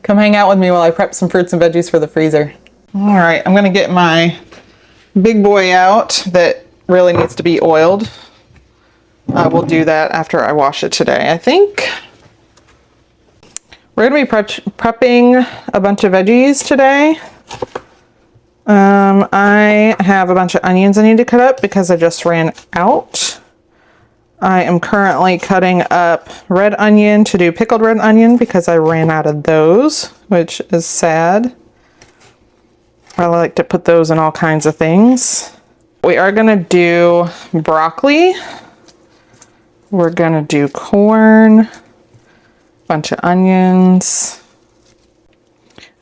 Come hang out with me while I prep some fruits and veggies for the freezer. All right, I'm gonna get my big boy out that really needs to be oiled. I will do that after I wash it today, I think. We're gonna be prepping a bunch of veggies today. I have a bunch of onions I need to cut up because I just ran out. I am currently cutting up red onion to do pickled red onion because I ran out of those, which is sad. I like to put those in all kinds of things. We are gonna do broccoli. We're gonna do corn, bunch of onions.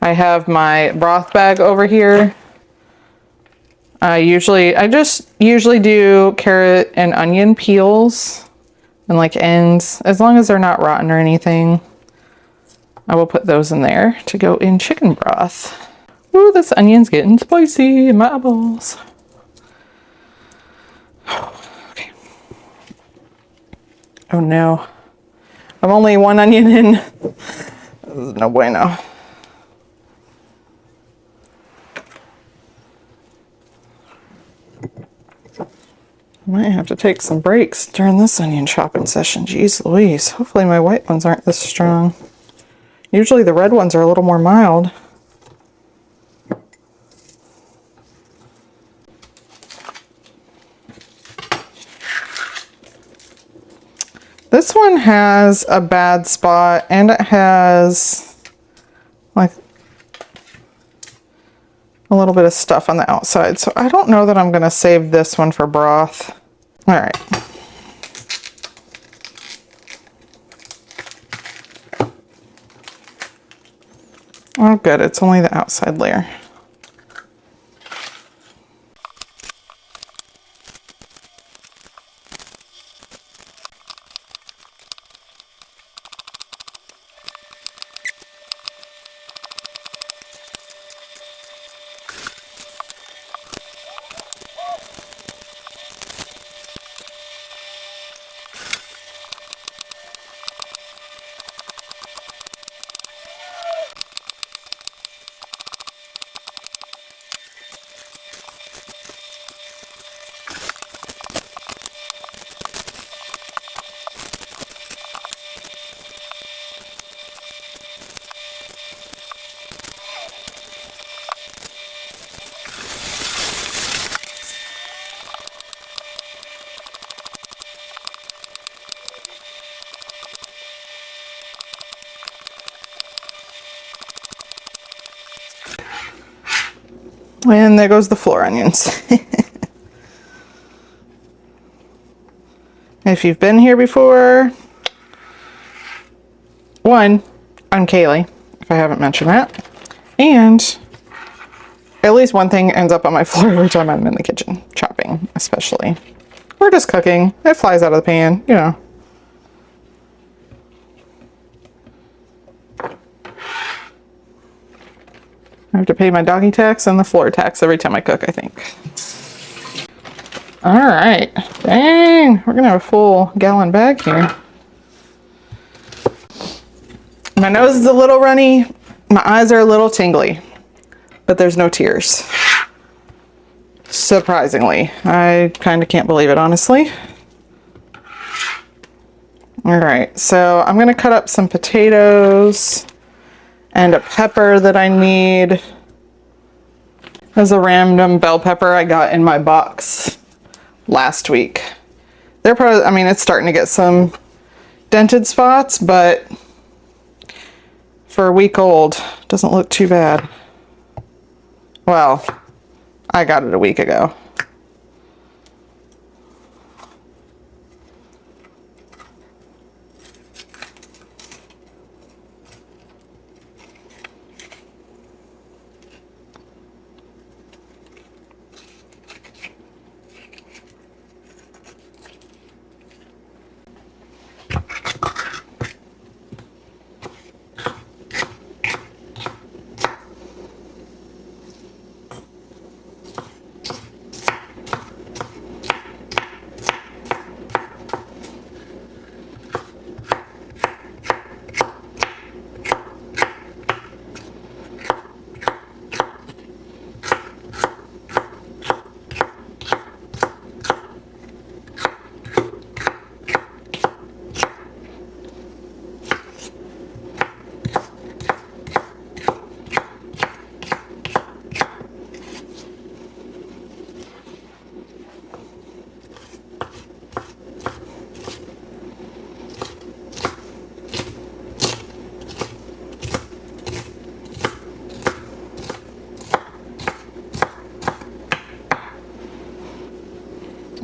I have my broth bag over here. I just usually do carrot and onion peels and like ends, as long as they're not rotten or anything. I will put those in there to go in chicken broth. Ooh, this onion's getting spicy in my eyeballs. Okay. Oh no. I'm only one onion in. This is no bueno. I might have to take some breaks during this onion chopping session. Jeez Louise. Hopefully my white ones aren't this strong. Usually the red ones are a little more mild. This one has a bad spot and it has like a little bit of stuff on the outside. So I don't know that I'm gonna save this one for broth. All right. Oh good, it's only the outside layer. And there goes the floor onions. If you've been here before, one, I'm Kaylee, if I haven't mentioned that. And at least one thing ends up on my floor every time I'm in the kitchen, chopping especially. Or just cooking. It flies out of the pan, you know. I have to pay my doggy tax and the floor tax every time I cook, I think. All right, dang, we're gonna have a full gallon bag here. My nose is a little runny, my eyes are a little tingly, but there's no tears. Surprisingly, I kind of can't believe it, honestly. All right, so I'm gonna cut up some potatoes and a pepper that I need. There's a random bell pepper I got in my box last week. They're probably, I mean, it's starting to get some dented spots, but for a week old, doesn't look too bad. Well, I got it a week ago.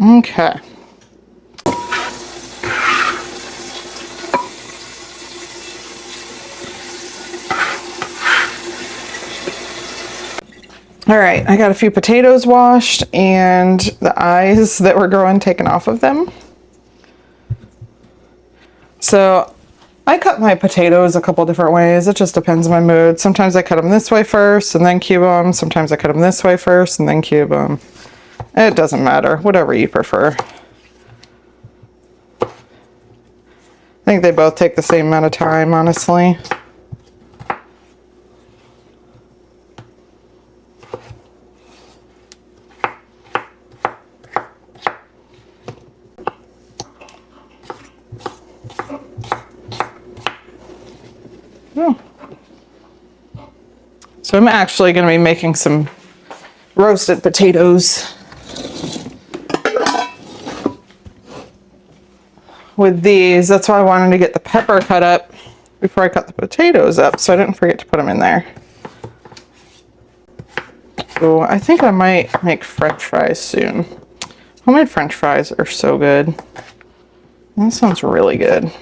Okay. All right, I got a few potatoes washed and the eyes that were growing taken off of them. So I cut my potatoes a couple different ways. It just depends on my mood. Sometimes I cut them this way first and then cube them. Sometimes I cut them this way first and then cube them. It doesn't matter, whatever you prefer. I think they both take the same amount of time, honestly. Oh. So I'm actually going to be making some roasted potatoes with these. That's why I wanted to get the pepper cut up before I cut the potatoes up, so I didn't forget to put them in there. So I think I might make French fries soon. Homemade French fries are so good. That sounds really good.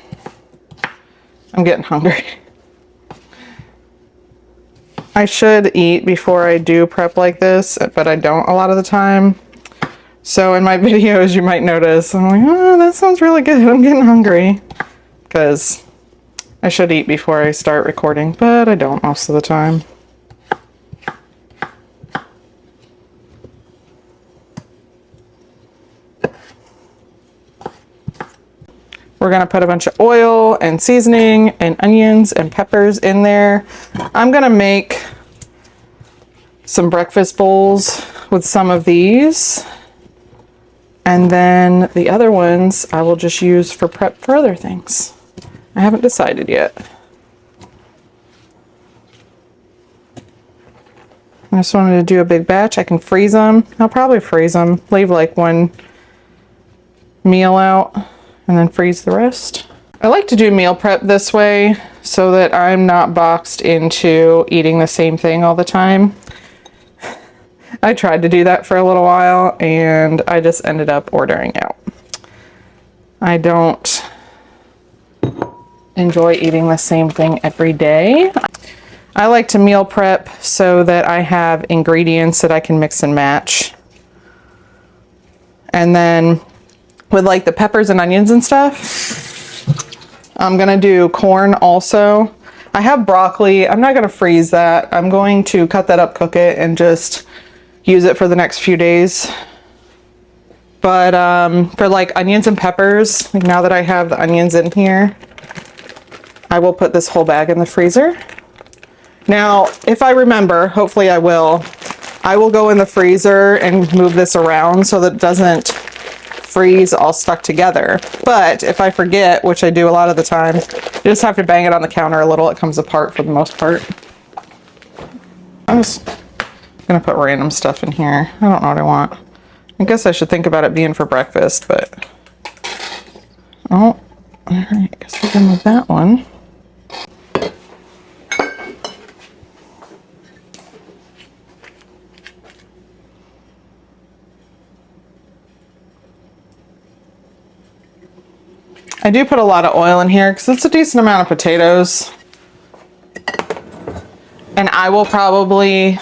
I'm getting hungry. I should eat before I do prep like this, but I don't a lot of the time. So in my videos, you might notice, I'm like, oh, that sounds really good. I'm getting hungry. Because I should eat before I start recording, but I don't most of the time. We're going to put a bunch of oil and seasoning and onions and peppers in there. I'm going to make some breakfast bowls with some of these. And then the other ones I will just use for prep for other things. I haven't decided yet. I just wanted to do a big batch. I can freeze them. I'll probably freeze them. Leave like one meal out and then freeze the rest. I like to do meal prep this way so that I'm not boxed into eating the same thing all the time. I tried to do that for a little while and I just ended up ordering out. I don't enjoy eating the same thing every day. I like to meal prep so that I have ingredients that I can mix and match. And then with like the peppers and onions and stuff, I'm gonna do corn also. I have broccoli. I'm not gonna freeze that. I'm going to cut that up, cook it, and just use it for the next few days. But for like onions and peppers, like now that I have the onions in here, I will put this whole bag in the freezer. Now, if I remember, hopefully I will go in the freezer and move this around so that it doesn't freeze all stuck together. But if I forget, which I do a lot of the time, you just have to bang it on the counter a little. It comes apart for the most part. I'm just gonna put random stuff in here. I don't know what I want. I guess I should think about it being for breakfast, but oh, all right, I guess we're done with that one. I do put a lot of oil in here because it's a decent amount of potatoes. And I will probably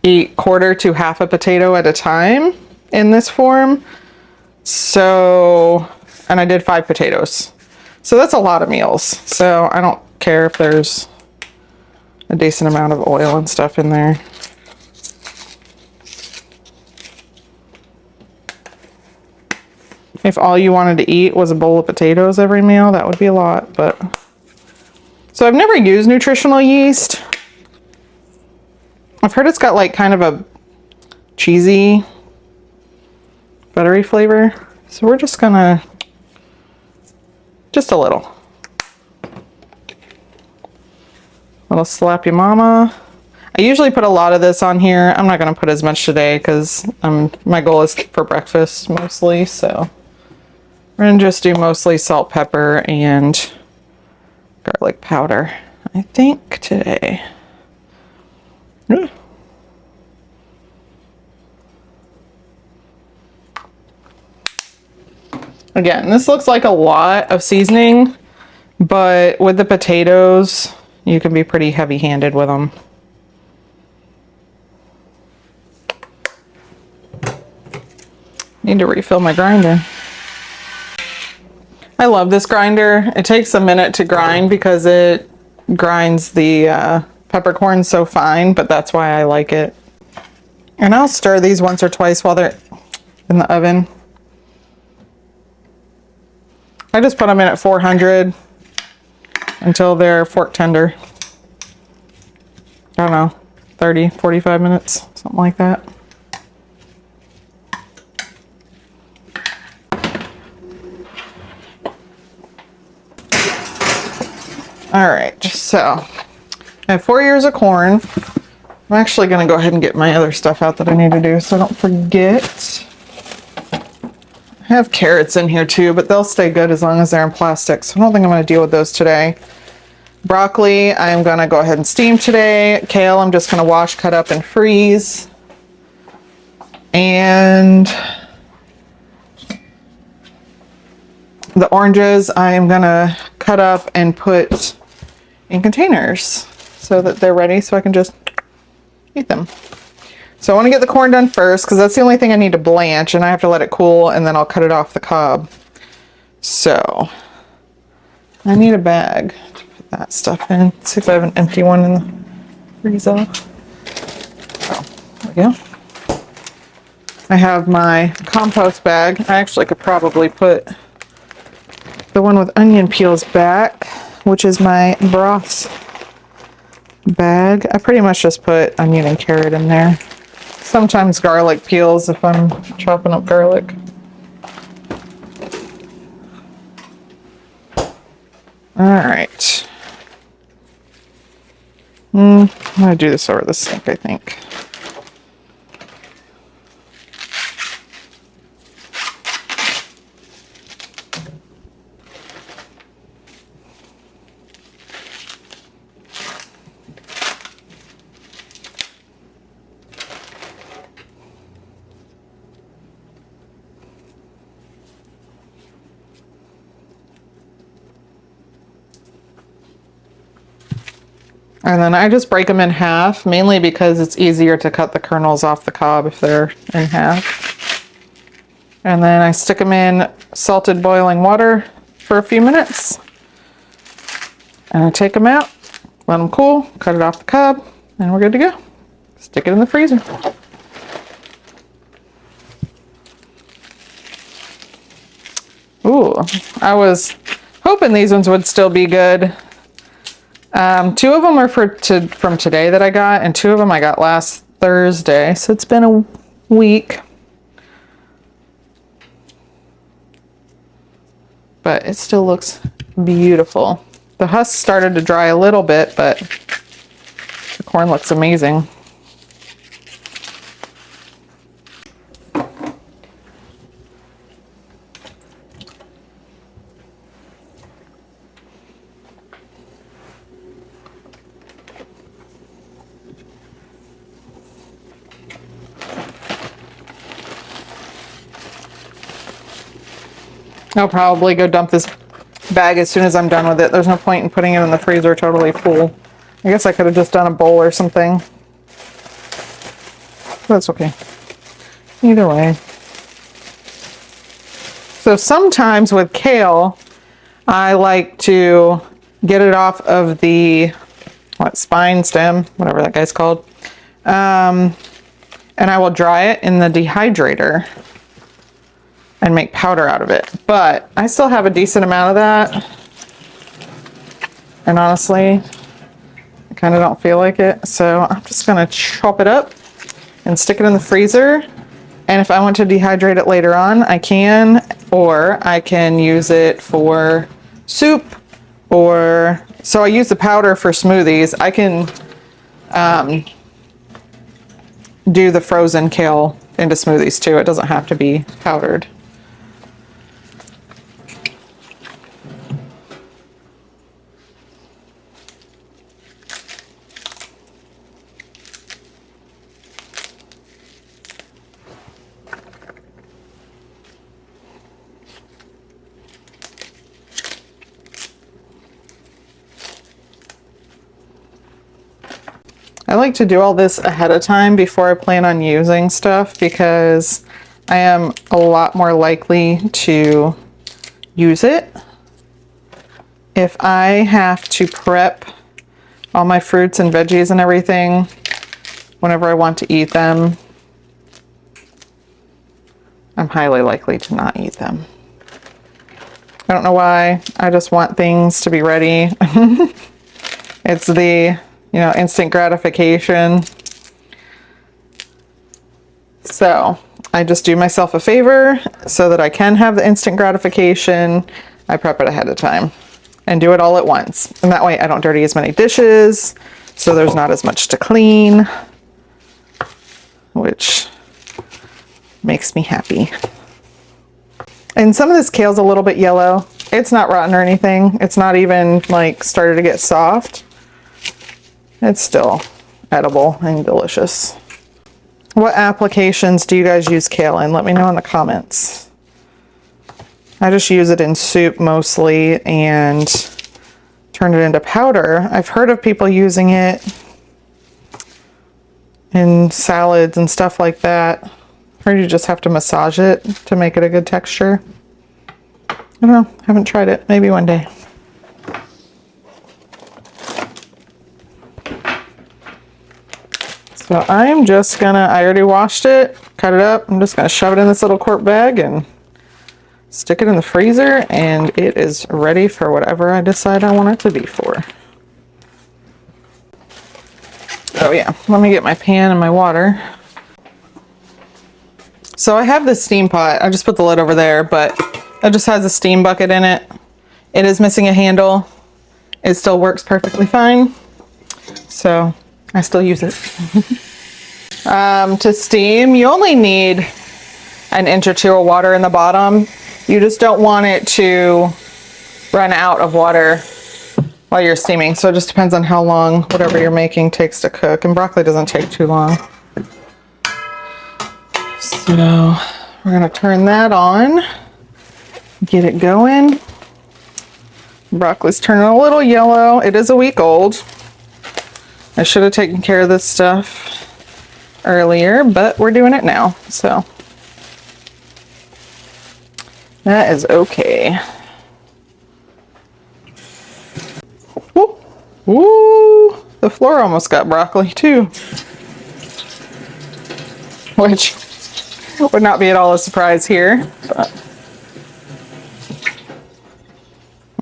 eat quarter to half a potato at a time in this form. So, and I did 5 potatoes. So that's a lot of meals. So I don't care if there's a decent amount of oil and stuff in there. If all you wanted to eat was a bowl of potatoes every meal, that would be a lot, but. So I've never used nutritional yeast. I've heard it's got like kind of a cheesy, buttery flavor. So we're just gonna, just a little. Little slap your mama. I usually put a lot of this on here. I'm not gonna put as much today because my goal is for breakfast mostly, so. We're gonna just do mostly salt, pepper, and garlic powder, I think, today. Again, this looks like a lot of seasoning, but with the potatoes, you can be pretty heavy-handed with them. Need to refill my grinder. I love this grinder. It takes a minute to grind because it grinds the peppercorn so fine, but that's why I like it. And I'll stir these once or twice while they're in the oven. I just put them in at 400 until they're fork tender. I don't know, 30, 45 minutes, something like that. All right, so I have 4 ears of corn. I'm actually gonna go ahead and get my other stuff out that I need to do so I don't forget. I have carrots in here too, but they'll stay good as long as they're in plastic, so I don't think I'm gonna deal with those today. Broccoli, I'm gonna go ahead and steam today. Kale, I'm just gonna wash, cut up, and freeze. And the oranges, I'm gonna cut up and put in containers so that they're ready so I can just eat them. So I want to get the corn done first because that's the only thing I need to blanch, and I have to let it cool and then I'll cut it off the cob. So I need a bag to put that stuff in. Let's see if I have an empty one in the freezer. Oh, there we go. I have my compost bag. I actually could probably put the one with onion peels back, which is my broth bag. I pretty much just put onion and carrot in there. Sometimes garlic peels if I'm chopping up garlic. All right. I'm gonna do this over the sink, I think. And then I just break them in half, mainly because it's easier to cut the kernels off the cob if they're in half. And then I stick them in salted boiling water for a few minutes. And I take them out, let them cool, cut it off the cob, and we're good to go. Stick it in the freezer. Ooh, I was hoping these ones would still be good. 2 of them are from today that I got, and 2 of them I got last Thursday, so it's been a week. But it still looks beautiful. The husk started to dry a little bit, but the corn looks amazing. I'll probably go dump this bag as soon as I'm done with it. There's no point in putting it in the freezer totally full. I guess I could have just done a bowl or something. That's okay. Either way. So sometimes with kale, I like to get it off of the spine, stem, whatever that guy's called. And I will dry it in the dehydrator and make powder out of it. But I still have a decent amount of that. And honestly, I kind of don't feel like it. So I'm just gonna chop it up and stick it in the freezer. And if I want to dehydrate it later on, I can, or I can use it for soup, or, so I use the powder for smoothies. I can do the frozen kale into smoothies too. It doesn't have to be powdered. I like to do all this ahead of time before I plan on using stuff because I am a lot more likely to use it. If I have to prep all my fruits and veggies and everything whenever I want to eat them, I'm highly likely to not eat them. I don't know why. I just want things to be ready. It's the, you know, instant gratification. So I just do myself a favor so that I can have the instant gratification. I prep it ahead of time and do it all at once. And that way I don't dirty as many dishes, so there's not as much to clean, which makes me happy. And some of this kale's a little bit yellow. It's not rotten or anything. It's not even like started to get soft. It's still edible and delicious. What applications do you guys use kale in? Let me know in the comments. I just use it in soup mostly and turn it into powder. I've heard of people using it in salads and stuff like that. Or you just have to massage it to make it a good texture. I don't know, haven't tried it. Maybe one day. So I'm just gonna, I already washed it, cut it up. I'm just gonna shove it in this little quart bag and stick it in the freezer, and it is ready for whatever I decide I want it to be for. Oh yeah, let me get my pan and my water. So I have this steam pot. I just put the lid over there, but it just has a steam bucket in it. It is missing a handle. It still works perfectly fine. So I still use it. To steam, you only need an inch or two of water in the bottom. You just don't want it to run out of water while you're steaming. So it just depends on how long whatever you're making takes to cook. And broccoli doesn't take too long. So we're gonna turn that on, get it going. Broccoli's turning a little yellow. It is a week old. I should have taken care of this stuff earlier, but we're doing it now, so that is okay. Woo! Woo! The floor almost got broccoli too, which would not be at all a surprise here, but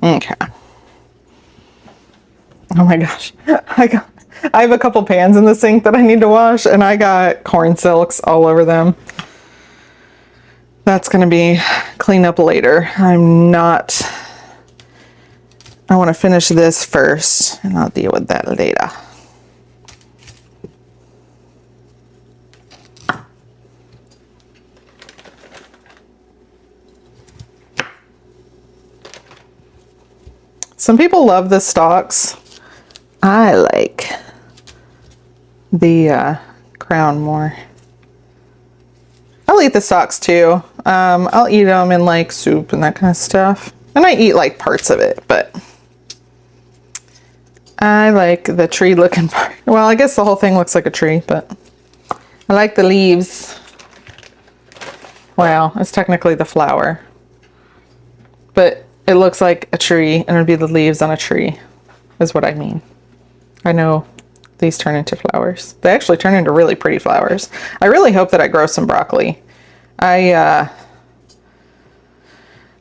okay. Oh my gosh, I have a couple pans in the sink that I need to wash, and I got corn silks all over them. That's gonna be cleaned up later. I want to finish this first, and I'll deal with that later. Some people love the stalks. I like the crown more. I'll eat the stalks too. I'll eat them in like soup and that kind of stuff. And I eat like parts of it, but I like the tree looking part. Well, I guess the whole thing looks like a tree, but I like the leaves. Well, it's technically the flower, but it looks like a tree, and it'd be the leaves on a tree is what I mean. I know these turn into flowers. They actually turn into really pretty flowers. I really hope that I grow some broccoli. I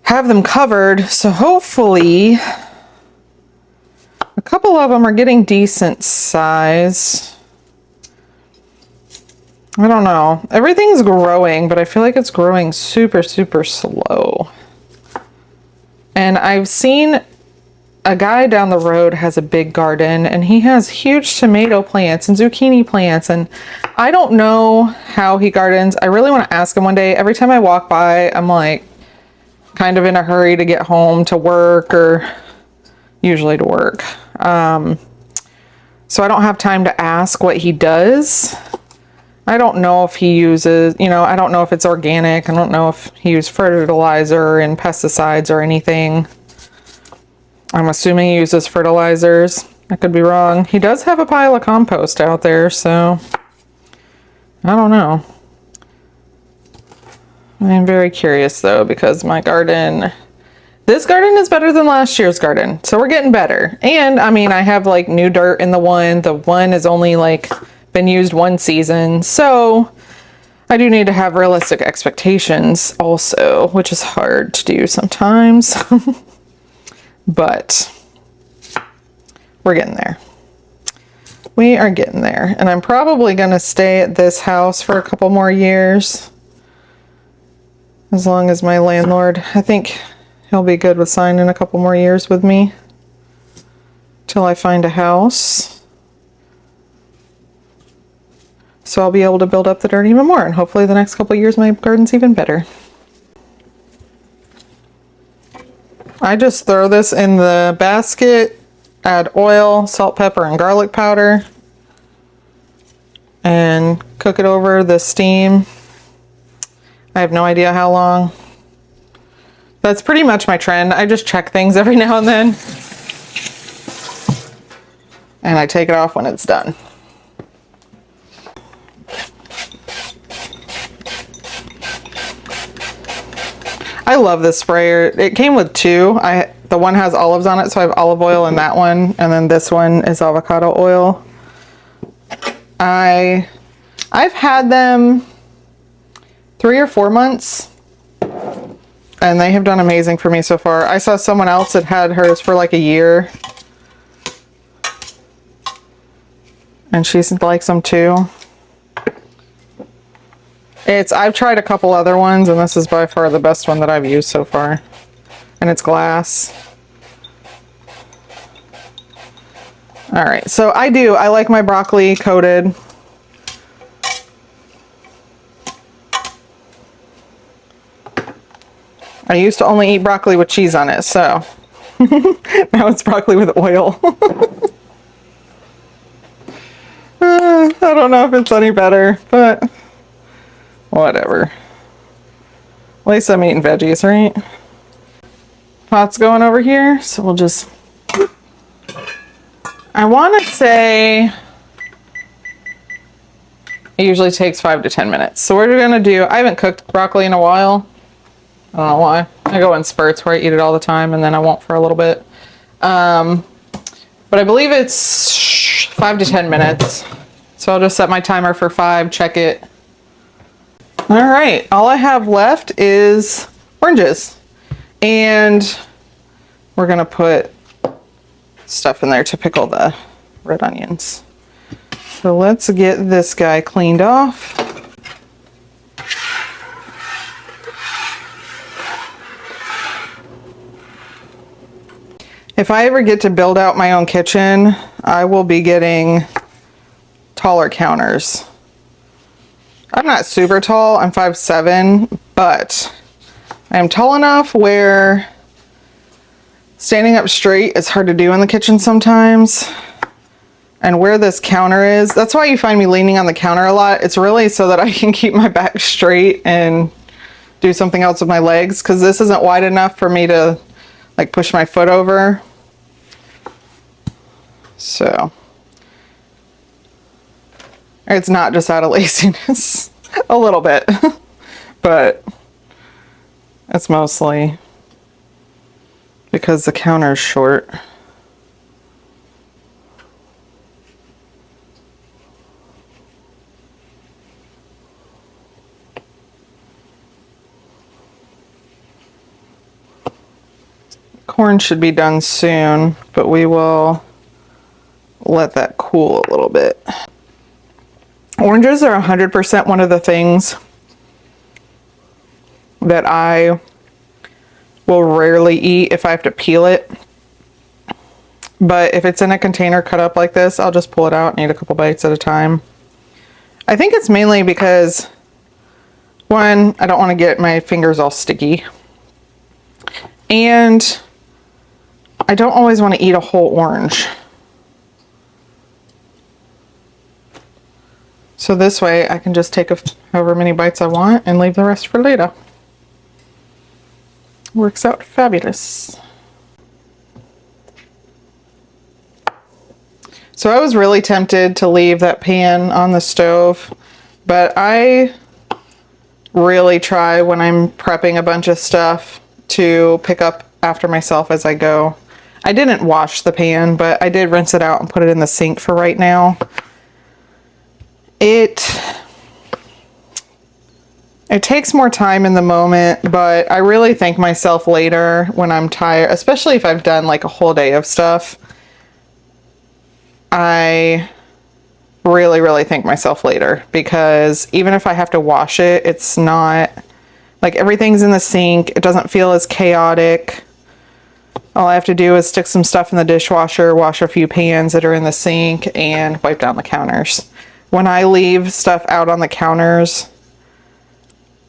have them covered, so hopefully a couple of them are getting decent size. I don't know. Everything's growing, but I feel like it's growing super, super slow. And I've seen a guy down the road has a big garden, and he has huge tomato plants and zucchini plants, and I don't know how he gardens. I really want to ask him one day. Every time I walk by, I'm like kind of in a hurry to get home to work, or usually to work. So I don't have time to ask what he does. I don't know if he uses, I don't know if it's organic. I don't know if he uses fertilizer and pesticides or anything. I'm assuming he uses fertilizers. I could be wrong. He does have a pile of compost out there, so I don't know. I'm very curious though, because my garden, this garden is better than last year's garden. So we're getting better. And I mean, I have like new dirt in the one. The one has only like been used one season. So I do need to have realistic expectations also, which is hard to do sometimes. But we're getting there. We are getting there. And I'm probably going to stay at this house for a couple more years. As long as my landlord, I think he'll be good with signing a couple more years with me. Till I find a house. So I'll be able to build up the dirt even more. And hopefully the next couple years my garden's even better. I just throw this in the basket. Add oil, salt, pepper, and garlic powder, and cook it over the steam. I have no idea how long. That's pretty much my trend. I just check things every now and then, and I take it off when it's done. I love this sprayer. It came with two. The one has olives on it, so I have olive oil in that one, and then this one is avocado oil. I've had them 3 or 4 months, and they have done amazing for me so far. I saw someone else that had hers for like a year, and she likes them too. I've tried a couple other ones, and this is by far the best one that I've used so far. And it's glass. All right, so I like my broccoli coated. I used to only eat broccoli with cheese on it, so now it's broccoli with oil. I don't know if it's any better, but whatever. At least I'm eating veggies, right? Pot's going over here, so we'll just... I want to say it usually takes 5 to 10 minutes. So what we're going to do, I haven't cooked broccoli in a while. I don't know why. I go in spurts where I eat it all the time, and then I won't for a little bit. But I believe it's 5 to 10 minutes. So I'll just set my timer for 5, check it. All right, all I have left is oranges. And we're gonna put stuff in there to pickle the red onions. So let's get this guy cleaned off. If I ever get to build out my own kitchen, I will be getting taller counters. I'm not super tall, I'm 5'7", but I am tall enough where standing up straight is hard to do in the kitchen sometimes. And where this counter is, that's why you find me leaning on the counter a lot. It's really so that I can keep my back straight and do something else with my legs, because this isn't wide enough for me to like push my foot over. So it's not just out of laziness. A little bit, but it's mostly because the counter is short. Corn should be done soon, but we will let that cool a little bit. Oranges are 100% one of the things that I will rarely eat if I have to peel it. But if it's in a container cut up like this, I'll just pull it out and eat a couple bites at a time. I think it's mainly because, one, I don't want to get my fingers all sticky. And I don't always want to eat a whole orange. So this way I can just take however many bites I want and leave the rest for later. Works out fabulous. So I was really tempted to leave that pan on the stove, but I really try when I'm prepping a bunch of stuff to pick up after myself as I go. I didn't wash the pan, but I did rinse it out and put it in the sink for right now. It takes more time in the moment, but I really thank myself later when I'm tired, especially if I've done like a whole day of stuff. I really, really thank myself later, because even if I have to wash it, it's not like everything's in the sink. It doesn't feel as chaotic. All I have to do is stick some stuff in the dishwasher, wash a few pans that are in the sink, and wipe down the counters. When I leave stuff out on the counters,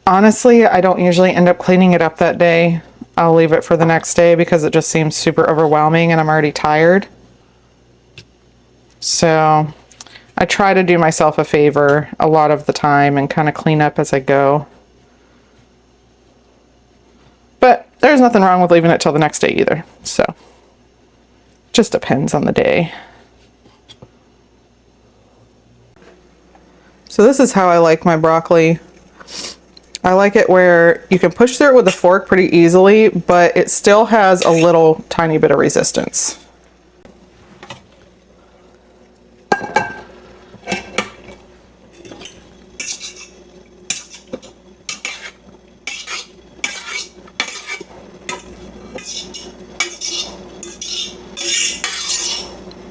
honestly, I don't usually end up cleaning it up that day. I'll leave it for the next day because it just seems super overwhelming and I'm already tired. So I try to do myself a favor a lot of the time and kind of clean up as I go. But there's nothing wrong with leaving it till the next day either. So just depends on the day. So this is how I like my broccoli. I like it where you can push through it with a fork pretty easily, but it still has a little tiny bit of resistance.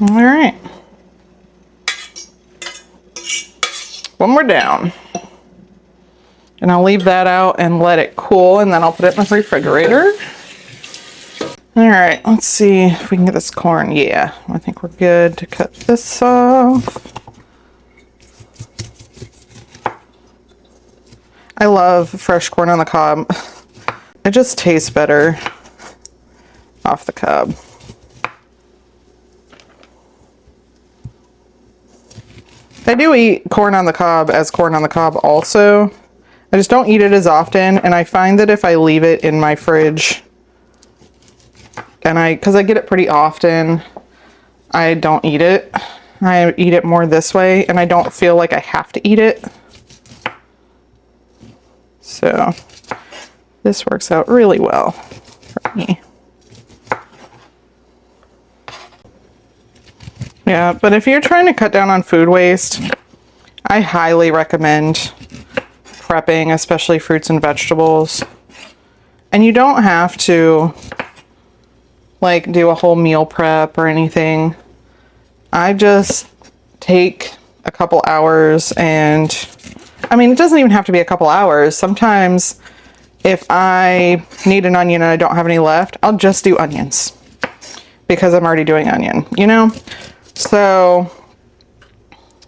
All right. One more down. And I'll leave that out and let it cool, and then I'll put it in the refrigerator. All right, let's see if we can get this corn. Yeah, I think we're good to cut this off. I love fresh corn on the cob. It just tastes better off the cob. I do eat corn on the cob as corn on the cob also. I just don't eat it as often, and I find that if I leave it in my fridge, and because I get it pretty often, I don't eat it. I eat it more this way, and I don't feel like I have to eat it. So this works out really well for me. Yeah, but if you're trying to cut down on food waste, I highly recommend prepping, especially fruits and vegetables. And you don't have to like do a whole meal prep or anything. I just take a couple hours, and I mean, it doesn't even have to be a couple hours. Sometimes if I need an onion and I don't have any left, I'll just do onions because I'm already doing onion, you know? So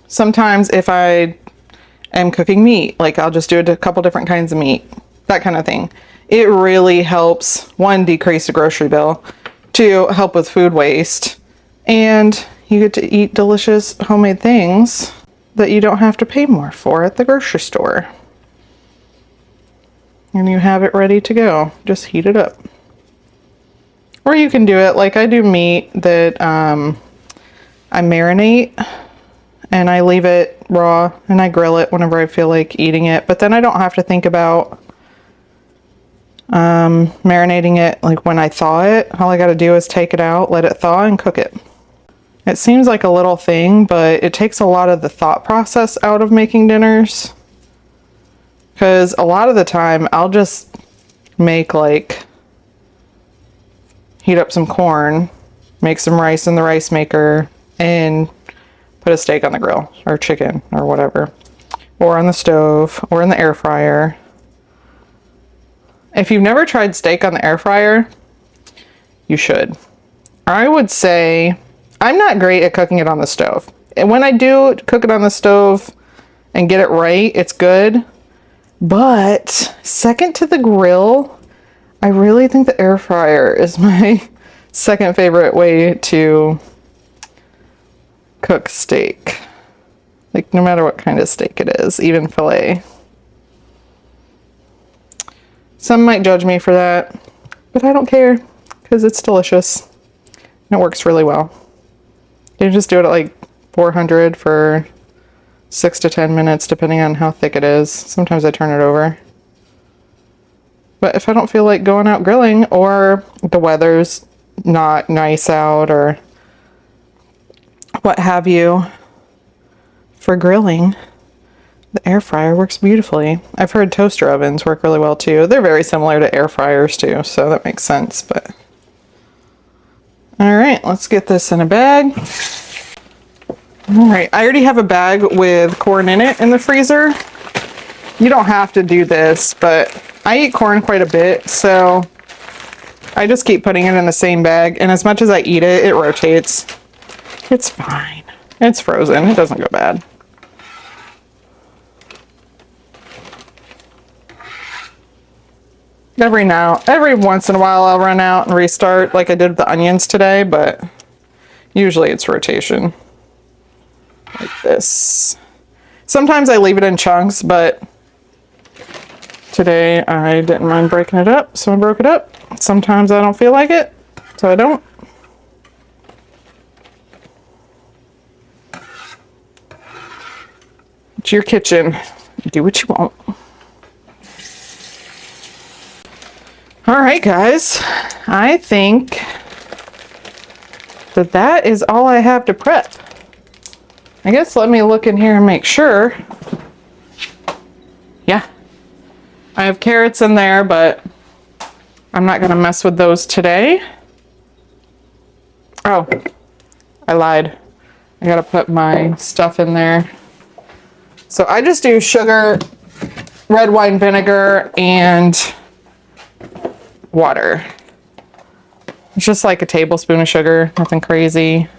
sometimes if I am cooking meat, like I'll just do a couple different kinds of meat, that kind of thing. It really helps, one, decrease the grocery bill, two, help with food waste, and you get to eat delicious homemade things that you don't have to pay more for at the grocery store. And you have it ready to go. Just heat it up. Or you can do it like I do meat that I marinate and I leave it raw and I grill it whenever I feel like eating it. But then I don't have to think about marinating it like when I thaw it. All I got to do is take it out, let it thaw, and cook it. It seems like a little thing, but it takes a lot of the thought process out of making dinners. Because a lot of the time I'll just make like, heat up some corn, make some rice in the rice maker, and put a steak on the grill, or chicken, or whatever, or on the stove, or in the air fryer. If you've never tried steak on the air fryer, you should. I would say I'm not great at cooking it on the stove. And when I do cook it on the stove and get it right, it's good. But second to the grill, I really think the air fryer is my second favorite way to cook steak. Like no matter what kind of steak it is, even filet. Some might judge me for that, but I don't care because it's delicious and it works really well. You just do it at like 400 for 6 to 10 minutes, depending on how thick it is. Sometimes I turn it over. But if I don't feel like going out grilling, or the weather's not nice out, or what have you, for grilling, the air fryer works beautifully. I've heard toaster ovens work really well too. They're very similar to air fryers too, so that makes sense. But all right, let's get this in a bag. All right, I already have a bag with corn in it in the freezer. You don't have to do this, but I eat corn quite a bit, so I just keep putting it in the same bag, and as much as I eat it, it rotates. It's fine. It's frozen. It doesn't go bad. Every once in a while I'll run out and restart like I did with the onions today, but usually it's rotation. Like this. Sometimes I leave it in chunks, but today I didn't mind breaking it up, so I broke it up. Sometimes I don't feel like it, so I don't. It's your kitchen. Do what you want. All right, guys. I think that is all I have to prep. I guess let me look in here and make sure. Yeah. I have carrots in there, but I'm not going to mess with those today. Oh, I lied. I got to put my stuff in there. So I just do sugar, red wine vinegar, and water. It's just like a tablespoon of sugar, nothing crazy.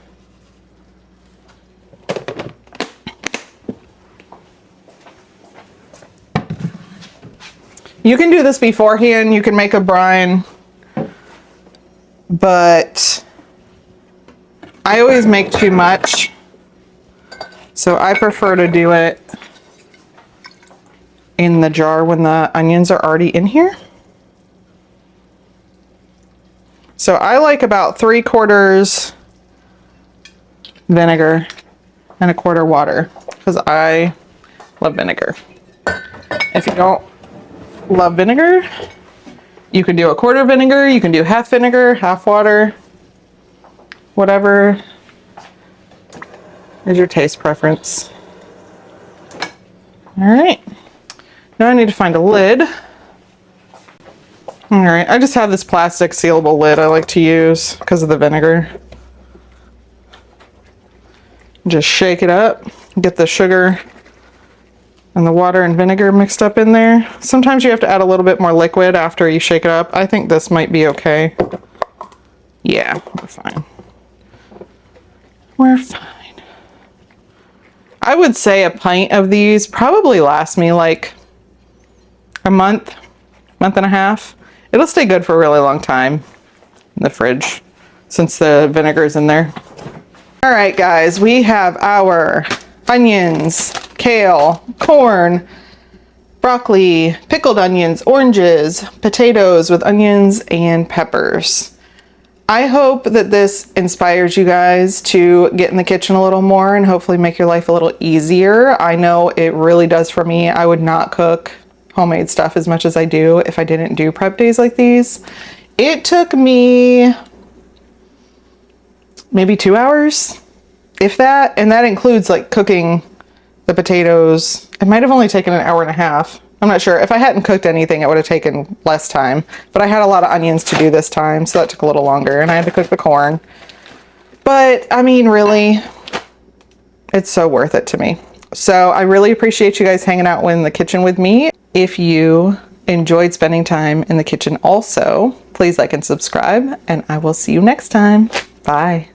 You can do this beforehand, you can make a brine, but I always make too much, so I prefer to do it in the jar when the onions are already in here. So I like about 3/4 vinegar and 1/4 water, because I love vinegar. If you don't love vinegar, you can do 1/4 vinegar, you can do half vinegar, half water, whatever is your taste preference. All right, now I need to find a lid. All right, I just have this plastic sealable lid I like to use because of the vinegar. Just shake it up, get the sugar and the water and vinegar mixed up in there. Sometimes you have to add a little bit more liquid after you shake it up. I think this might be okay. Yeah, we're fine. We're fine. I would say a pint of these probably lasts me like a month and a half. It'll stay good for a really long time in the fridge since the vinegar's in there. All right, guys, we have our onions, kale, corn, broccoli, pickled onions, oranges, potatoes with onions and peppers. I hope that this inspires you guys to get in the kitchen a little more and hopefully make your life a little easier. I know it really does for me. I would not cook homemade stuff as much as I do if I didn't do prep days like these. It took me maybe 2 hours, if that, and that includes like cooking the potatoes. It might have only taken an hour and a half. I'm not sure. If I hadn't cooked anything, it would have taken less time, but I had a lot of onions to do this time, so that took a little longer, and I had to cook the corn. But I mean, really, it's so worth it to me. So I really appreciate you guys hanging out in the kitchen with me. If you enjoyed spending time in the kitchen also, please like and subscribe, and I will see you next time. Bye.